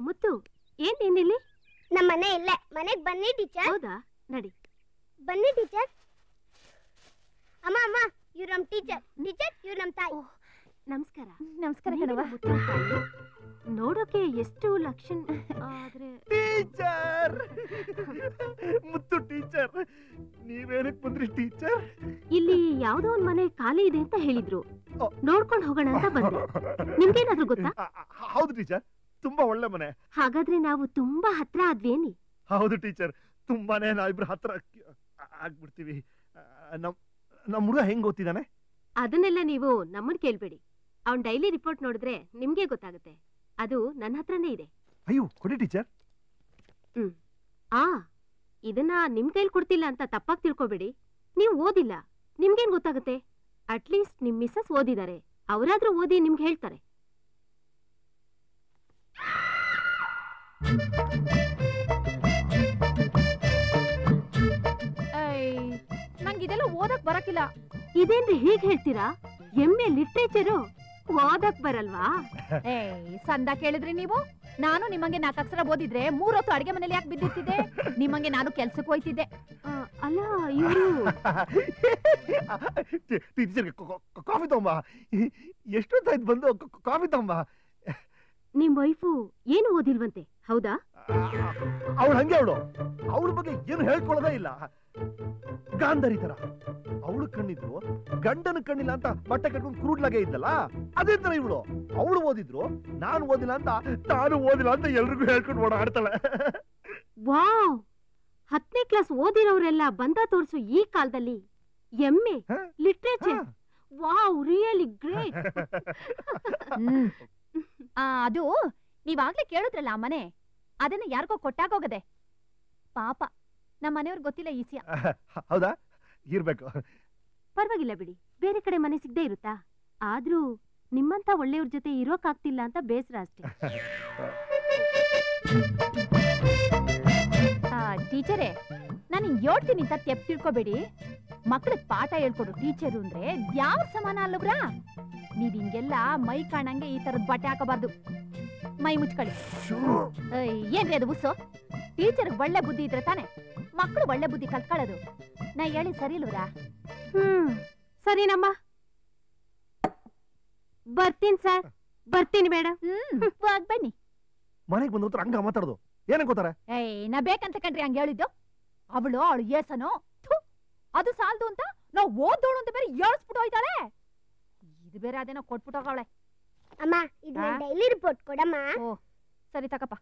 ಮುತ್ತು ಏನ್ ನೀನಿಲ್ಲಿ? ನಮ್ಮ ಮನೆ ಇಲ್ಲೇ. ಮನೆಗೆ ಬನ್ನಿ ಟೀಚರ್. ಹೌದಾ, ನಡಿ. ಬನ್ನಿ ಟೀಚರ್. ಅಮ್ಮ ಅಮ್ಮ, ಇವ್ರು ನಮ್ಮ ಟೀಚರ್. ಟೀಚರ್, ಇವ್ರು ನಮ್ಮ ತಾಯಿ. ನಮಸ್ಕಾರ. ನಮಸ್ಕಾರ ಕಣವ್ವ. ನೋಡೋಕೆ ಎಷ್ಟು ಲಕ್ಷಣ ಆದ್ರೆ ಟೀಚರ್ ಮುತ್ತು ಟೀಚರ್, ನೀವೇನಕ್ಕೆ ಬಂದ್ರಿ ಟೀಚರ್? ಇಲ್ಲಿ ಯಾವ್ದೋ ಒಂದ್ ಮನೆ ಖಾಲಿ ಇದೆ ಅಂತ ಹೇಳಿದ್ರು, ನೋಡ್ಕೊಂಡು ಹೋಗೋಣ ಅಂತ ಬಂದೆ. ನಿಮ್ಗೇನಾದ್ರೂ ಗೊತ್ತಾ? ಹೌದು ಟೀಚರ್, ತುಂಬಾ ಒಳ್ಳೆ ಮನೆ. ಹಾಗಾದ್ರೆ ನಾವು ತುಂಬಾ ಹತ್ರ ಆದ್ವೇನಿ? ಹೌದು ಟೀಚರ್, ತುಂಬಾನೇ ನಾವಿಬ್ರು ಹತ್ರ ಆಗ್ಬಿಡ್ತೀವಿ. ನಮ್ ಹುಡುಗ ಹೆಂಗ್ ಓದ್ತಿದ್ದಾನೆ? ಅದನ್ನೆಲ್ಲ ನೀವು ನಮ್ಮನ್ ಕೇಳ್ಬೇಡಿ. ಅವ್ನ್ ಡೈಲಿ ರಿಪೋರ್ಟ್ ನೋಡಿದ್ರೆ ನಿಮ್ಗೆ ಗೊತ್ತಾಗುತ್ತೆ. ಅದು ನನ್ನ ಹತ್ರನೇ ಇದೆ. ಅಯ್ಯೋ ಕೊಡಿ ಟೀಚರ್. ಇದನ್ನ ನಿಮ್ ಕೈಲಿ ಕೊಡ್ತಿಲ್ಲ ಅಂತ ತಪ್ಪಾಗಿ ತಿಳ್ಕೊಬೇಡಿ. ನೀವು ಓದಿಲ್ಲ, ನಿಮ್ಗೇನ್ ಗೊತ್ತಾಗುತ್ತೆ? ಅಟ್ಲೀಸ್ಟ್ ನಿಮ್ ಮಿಸ್ಸಸ್ ಓದಿದ್ದಾರೆ, ಅವರಾದ್ರೂ ಓದಿ ನಿಮ್ಗೆ ಹೇಳ್ತಾರೆ. ನಂಗಿದೆಲ್ಲ ಓದಕ್ ಬರಕಿಲ್ಲ. ಇದೇನ್ರಿ ಹೀಗ್ ಹೇಳ್ತೀರಾ? ಎಮ್ಮೆ ಲಿಟ್ರೇಚರು ಓದಕ್ ಬರಲ್ವಾ? ಸಂದ ಕೇಳಿದ್ರಿ ನೀವು? ನಾನು ನಿಮ್ಮಂಗೆ 4 ಅಕ್ಷರ ಓದಿದ್ರೆ 3 ಹೊತ್ತು ಅಡಿಗೆ ಮನೇಲಿ ಯಾಕೆ ಬಿದ್ದಿರ್ತಿದ್ದೆ? ನಿಮ್ಮಂಗೆ ನಾನು ಕೆಲ್ಸಕ್ಕೆ ಹೋಯ್ತಿದ್ದೆ. ಅಲ್ಲ ಇವರು ಟೀಚರ್ ಕಾಫಿ ತಗೊಂಬ. ಎಷ್ಟೊತ್ತಾಯ್ತು ಬಂದು ಕಾಫಿ ತಗೊಂಬ. ನಿಮ್ ವೈಫು ಏನು ಓದಿಲ್ವಂತೆ, ಹೌದಾ? ಅವಳು ಹಂಗೆ, ಅವಳ ಬಗ್ಗೆ ಏನು ಹೇಳ್ಕೊಳ್ಳೋದೇ ಇಲ್ಲ. ಗಾಂಧಾರಿ ತರ ಅವಳು ಕಣ್ಣಿದ್ರು, ಗಂಡನ ಕಣ್ಣಿಲ್ಲ ಅಂತ ಬಟ್ಟೆ ಕಟ್ಕೊಂಡು ಕ್ರೂಡ್ಲಾಗೆ ಇದ್ದಲ್ಲ, ಅದೇ ತರ ಇವಳು. ಅವಳು ಓದಿದ್ರು, ನಾನು ಓದಿಲ್ಲ ಅಂತ, ನಾನು ಓದಿಲ್ಲ ಅಂತ ಎಲ್ರಿಗೂ ಹೇಳ್ಕೊಂಡು ಓಡಾಡ್ತಾಳೆ. ವಾವ್, 10ನೇ ಕ್ಲಾಸ್ ಓದಿರೋರೆಲ್ಲ ಬಂದ ತೋರ್ಸು ಈ ಕಾಲದಲ್ಲಿ ಎಮ್ಮೆ ಲಿಟ್ರೇಚರ್. Wow, really great. ಅದು ನೀವಾಗ್ಲೇ ಕೇಳಿದ್ರಲ್ಲ ಆ ಮನೆ, ಅದನ್ನ ಯಾರಿಗೋ ಕೊಟ್ಟಾಗೋಗದೆ. ಪಾಪ ನಮ್ಮ ಮನೆಯವ್ರಿಗೆ ಗೊತ್ತಿಲ್ಲ ಈಸಿಯ. ಹೌದಾ? ಇರ್ಬೇಕು. ಪರವಾಗಿಲ್ಲ ಬಿಡಿ, ಬೇರೆ ಕಡೆ ಮನೆ ಸಿಗದೆ ಇರುತ್ತಾ? ಆದ್ರೂ ನಿಮ್ಮಂತ ಒಳ್ಳೆಯವ್ರ ಜೊತೆ ಇರೋಕಾಗ್ತಿಲ್ಲ ಅಂತ ಬೇಸರ ಅಷ್ಟೇ. ಟೀಚರೇ, ನಾನು ಹಿಂಗ್ ಹೇಳ್ತೀನಿ ಅಂತ ತೆಪ್ಪ ತಿಳ್ಕೊಬೇಡಿ. ಮಕ್ಳಿಗೆ ಪಾಠ ಹೇಳ್ಕೊಡು ಟೀಚರು ಅಂದ್ರೆ ಯಾವ ಸಮಾನ ಅಲ್ಲವ್ರಾ? ನೀವ್ ಹಿಂಗೆಲ್ಲ ಮೈ ಕಾಣಂಗೆ ಈ ತರದ್ ಬಟ್ಟೆ ಹಾಕಬಾರ್ದು. ಮೈ ಮುಚ್ಕೊಳ್ಳಿ. ಏನ್ರಿ ಅದು ಉಸು? ಟೀಚರ್ ಒಳ್ಳೆ ಬುದ್ಧಿ ಇದ್ರೆ ತಾನೆ ಮಕ್ಕಳು ಒಳ್ಳೆ ಬುದ್ಧಿ ಕಲ್ತ್ಕೊಳ್ಳೋದು. ನಾ ಹೇಳಿ ಸರಿ ಇಲ್ವ್ರಾ? ಸರಿನಮ್ಮ, ಬರ್ತೀನಿ ಸರ್, ಬರ್ತೀನಿ ಮೇಡಮ್. ಬನ್ನಿ. ಮನೆಗೆ ಬಂದ ಹಂಗ ಮಾತಾಡೋದು ಏನ ಗೊತ್ತಾರೆ? ನಾ ಬೇಕಂತ ಕಂಡ್ರಿ ಹಂಗ ಹೇಳಿದ್ದು. ಅವಳು ಏಸನೋ ಅದು ಸಾಲ್ದು ಅಂತ ನಾವು ಓದೋಳು ಅಂತ ಬೇರೆ ಏಳ್ಸ್ಬಿಟ್ಟು ಹೋಯ್ತಾಳೆ. ಇದು ಬೇರೆ ಅದೇನೋ ಕೊಟ್ಬಿಟ್ಟೋಗವಳೆ. ಅಮ್ಮ, ಇದು ಡೈಲಿ ರಿಪೋರ್ಟ್ ಕೊಡಮ್ಮ. ಓ ಸರಿ ತಕಪ್ಪ.